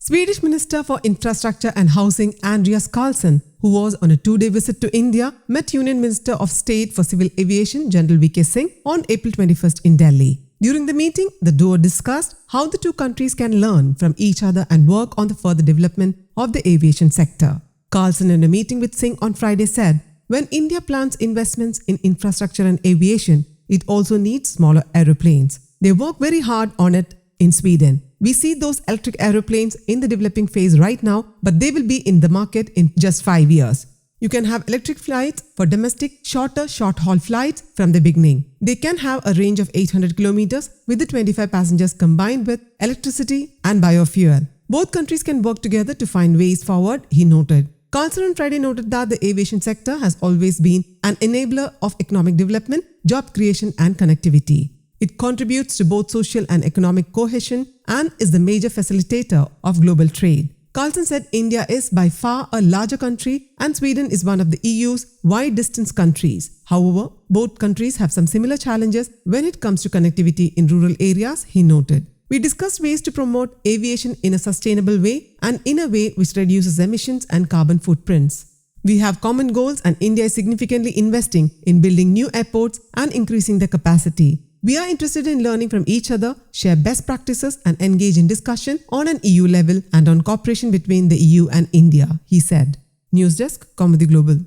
Swedish Minister for Infrastructure and Housing Andreas Carlson, who was on a two-day visit to India, met Union Minister of State for Civil Aviation General Singh on April 21st in Delhi. During the meeting, the duo discussed how the two countries can learn from each other and work on the further development of the aviation sector. Carlson, in a meeting with Singh on Friday, said, "When India plans investments in infrastructure and aviation, it also needs smaller aeroplanes. They work very hard on it in Sweden. We see those electric aeroplanes in the developing phase right now, but they will be in the market in just 5 years. You can have electric flights for domestic, shorter short-haul flights from the beginning. They can have a range of 800 kilometers with the 25 passengers combined with electricity and biofuel. Both countries can work together to find ways forward," he noted. Carlson on Friday noted that the aviation sector has always been an enabler of economic development, job creation and connectivity. It contributes to both social and economic cohesion and is the major facilitator of global trade. Carlson said India is by far a larger country and Sweden is one of the EU's wide-distance countries. However, both countries have some similar challenges when it comes to connectivity in rural areas, he noted. "We discussed ways to promote aviation in a sustainable way and in a way which reduces emissions and carbon footprints. We have common goals and India is significantly investing in building new airports and increasing their capacity. We are interested in learning from each other, share best practices and engage in discussion on an EU level and on cooperation between the EU and India," he said. News Desk, Kaumudy Global.